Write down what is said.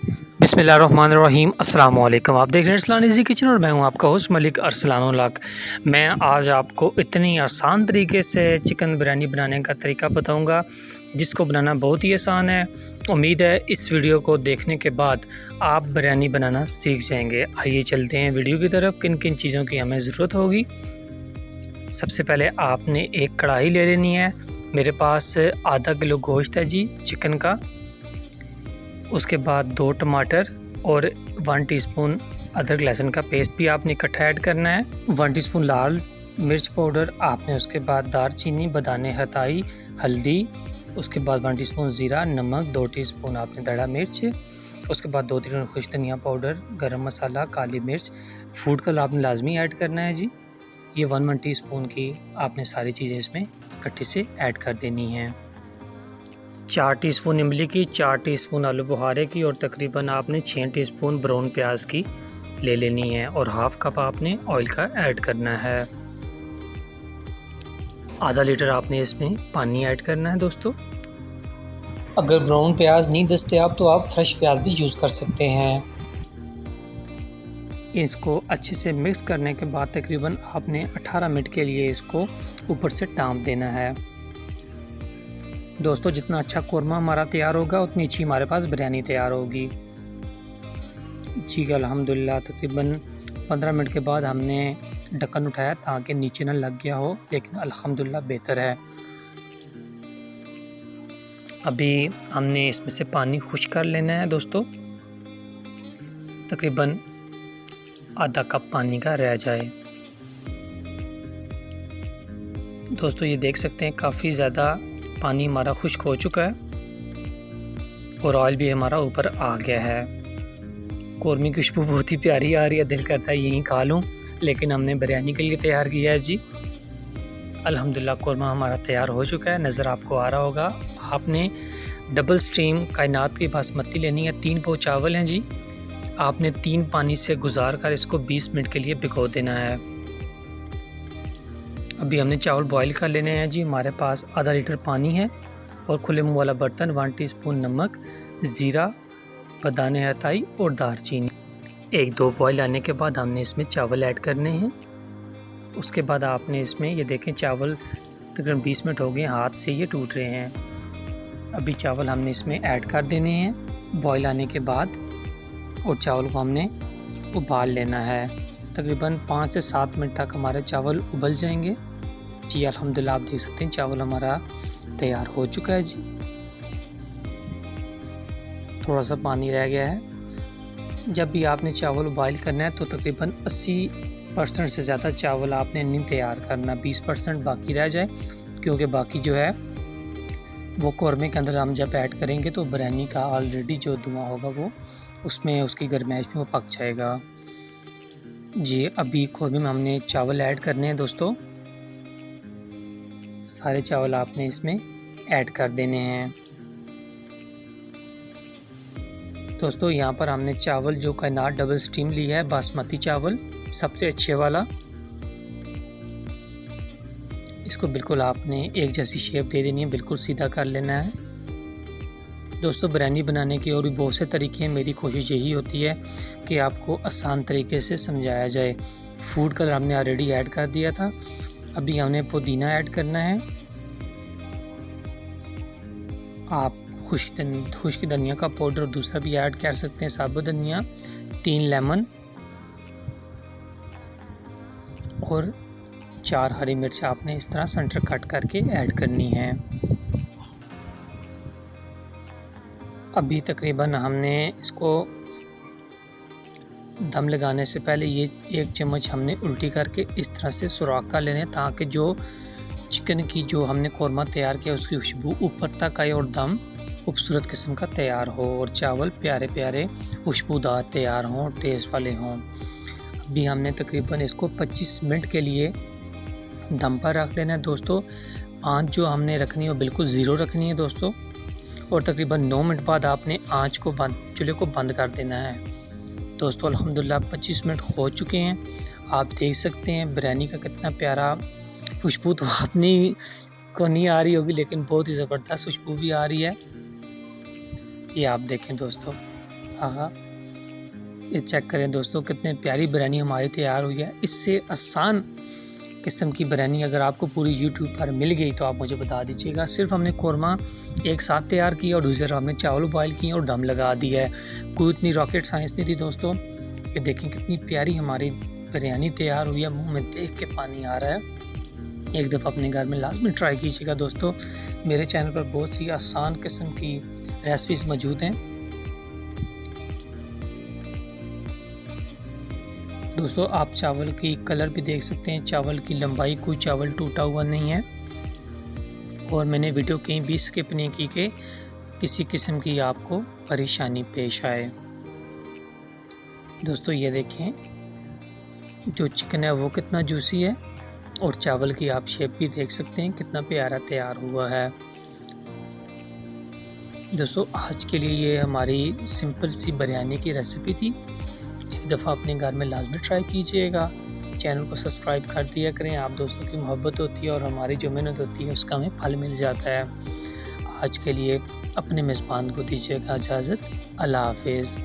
बिस्मिल्लाहिर्रहमानिर्रहीम अस्सलाम वालेकुम। आप देख रहे हैं अरसलान इज़ी किचन और मैं हूं आपका होस्ट मलिक अरसलान उल हक। मैं आज आपको इतनी आसान तरीके से चिकन बिरयानी बनाने का तरीका बताऊंगा जिसको बनाना बहुत ही आसान है। उम्मीद है इस वीडियो को देखने के बाद आप बिरयानी बनाना सीख जाएंगे। आइए चलते हैं वीडियो की तरफ। किन किन चीज़ों की हमें ज़रूरत होगी। सबसे पहले आपने एक कढ़ाई ले लेनी है। मेरे पास आधा किलो गोश्त है जी चिकन का। उसके बाद 2 टमाटर और 1 टीस्पून अदरक लहसुन का पेस्ट भी आपने इकट्ठा ऐड करना है। 1 टीस्पून लाल मिर्च पाउडर आपने, उसके बाद दारचीनी, बदाने हताई, हल्दी, उसके बाद 1 टीस्पून ज़ीरा, नमक, 2 टीस्पून आपने दड़ा मिर्च, उसके बाद 2 टीस्पून खुश धनिया पाउडर, गरम मसाला, काली मिर्च, फूड कलर आपने लाजमी ऐड करना है जी। ये 1 टीस्पून की आपने सारी चीज़ें इसमें इकट्ठे से ऐड कर देनी हैं। 4 टीस्पून इमली की, 4 टीस्पून आलू बुखारे की और तकरीबन आपने 6 टीस्पून ब्राउन प्याज की ले लेनी है और हाफ कप आपने ऑयल का ऐड करना है। आधा लीटर आपने इसमें पानी ऐड करना है दोस्तों। अगर ब्राउन प्याज नहीं दस्तयाब तो आप फ्रेश प्याज भी यूज़ कर सकते हैं। इसको अच्छे से मिक्स करने के बाद तकरीबन आपने 18 मिनट के लिए इसको ऊपर से टाँप देना है। दोस्तों जितना अच्छा कोरमा हमारा तैयार होगा उतनी अच्छी हमारे पास बिरयानी तैयार होगी जी। अल्हम्दुलिल्लाह तकरीबन 15 मिनट के बाद हमने ढक्कन उठाया ताकि नीचे ना लग गया हो, लेकिन अल्हम्दुलिल्लाह बेहतर है। अभी हमने इसमें से पानी खुश्क कर लेना है दोस्तों। तकरीबन आधा कप पानी का रह जाए। दोस्तों ये देख सकते हैं काफ़ी ज़्यादा पानी हमारा खुश्क हो चुका है और ऑयल भी हमारा ऊपर आ गया है। कौरमे की खुशबू बहुत ही प्यारी आ रही है, दिल करता है यहीं खा लूँ, लेकिन हमने बिरयानी के लिए तैयार किया है जी। अल्हम्दुलिल्लाह कौरमा हमारा तैयार हो चुका है, नज़र आपको आ रहा होगा। आपने डबल स्ट्रीम कायनात की बासमती लेनी है। 3 पाव चावल हैं जी। आपने 3 पानी से गुजार कर इसको 20 मिनट के लिए भिगो देना है। अभी हमने चावल बॉईल कर लेने हैं जी। हमारे पास आधा लीटर पानी है और खुले मुँह वाला बर्तन, 1 टीस्पून नमक, ज़ीरा, बदाने हताई और दारचीनी। 1-2 बॉईल आने के बाद हमने इसमें चावल ऐड करने हैं। उसके बाद आपने इसमें ये देखें चावल तकरीबन 20 मिनट हो गए, हाथ से ये टूट रहे हैं। अभी चावल हमने इसमें ऐड कर देने हैं बॉईल आने के बाद और चावल को हमने उबाल लेना है। तकरीबन 5 से 7 मिनट तक हमारे चावल उबल जाएंगे जी। अल्हम्दुलिल्लाह आप देख सकते हैं चावल हमारा तैयार हो चुका है जी। थोड़ा सा पानी रह गया है। जब भी आपने चावल बॉईल करना है तो तकरीबन 80% से ज़्यादा चावल आपने नहीं तैयार करना, 20% बाकी रह जाए, क्योंकि बाकी जो है वो कौरमे के अंदर हम जब ऐड करेंगे तो बिरयानी का ऑलरेडी जो धुआं होगा वो उसमें उसकी गर्माइश में वो पक जाएगा जी। अभी कौरमे में हमने चावल ऐड करने हैं दोस्तों। सारे चावल आपने इसमें ऐड कर देने हैं दोस्तों। यहाँ पर हमने चावल जो कायनात डबल स्टीम लिया है, बासमती चावल सबसे अच्छे वाला, इसको बिल्कुल आपने एक जैसी शेप दे देनी है, बिल्कुल सीधा कर लेना है दोस्तों। बिरयानी बनाने के और भी बहुत से तरीके हैं। मेरी कोशिश यही होती है कि आपको आसान तरीके से समझाया जाए। फूड कलर हमने ऑलरेडी ऐड कर दिया था। अभी हमने पुदीना ऐड करना है। आप खुश्क धनिया का पाउडर दूसरा भी ऐड कर सकते हैं, साबुत धनिया, 3 लेमन और 4 हरी मिर्च आपने इस तरह सेंटर कट करके ऐड करनी है। अभी तकरीबन हमने इसको दम लगाने से पहले ये 1 चम्मच हमने उल्टी करके इस तरह से सुराख कर लेने, ताकि जो चिकन की जो हमने कौरमा तैयार किया उसकी खुशबू ऊपर तक आए और दम खूबसूरत किस्म का तैयार हो और चावल प्यारे प्यारे खुशबूदार तैयार हों, टेस्ट वाले हों। अभी हमने तकरीबन इसको 25 मिनट के लिए दम पर रख देना है दोस्तों। आंच जो हमने रखनी है वो बिल्कुल ज़ीरो रखनी है दोस्तों और तकरीबन 9 मिनट बाद आपने आंच को चूल्हे को बंद कर देना है दोस्तों। अल्हम्दुलिल्लाह 25 मिनट हो चुके हैं। आप देख सकते हैं बिरयानी का कितना प्यारा खुशबू तो अपनी को नहीं आ रही होगी, लेकिन बहुत ही ज़बरदस्त खुशबू भी आ रही है। ये आप देखें दोस्तों, आहा! ये चेक करें दोस्तों, कितनी प्यारी बिरयानी हमारी तैयार हुई है। इससे आसान किस्म की बिरयानी अगर आपको पूरी यूट्यूब पर मिल गई तो आप मुझे बता दीजिएगा। सिर्फ हमने कोरमा एक साथ तैयार किया और दूसरी तरफ हमने चावल बॉयल किए और दम लगा दिया है। कोई इतनी रॉकेट साइंस नहीं थी दोस्तों। ये देखें कितनी प्यारी हमारी बिरयानी तैयार हुई है, मुँह में देख के पानी आ रहा है। एक दफ़ा अपने घर में लाजमी ट्राई कीजिएगा दोस्तों। मेरे चैनल पर बहुत सी आसान किस्म की रेसिपीज़ मौजूद हैं। दोस्तों आप चावल की कलर भी देख सकते हैं, चावल की लंबाई, कोई चावल टूटा हुआ नहीं है और मैंने वीडियो कहीं भी स्किप नहीं की कि किसी किस्म की आपको परेशानी पेश आए। दोस्तों ये देखें, जो चिकन है वो कितना जूसी है और चावल की आप शेप भी देख सकते हैं कितना प्यारा तैयार हुआ है। दोस्तों आज के लिए ये हमारी सिंपल सी बिरयानी की रेसिपी थी। एक दफ़ा अपने घर में लाजमी ट्राई कीजिएगा। चैनल को सब्सक्राइब कर दिया करें। आप दोस्तों की मोहब्बत होती है और हमारी जो मेहनत होती है उसका हमें फल मिल जाता है। आज के लिए अपने मेज़बान को दीजिएगा इजाज़त। अल्लाह हाफ़िज़।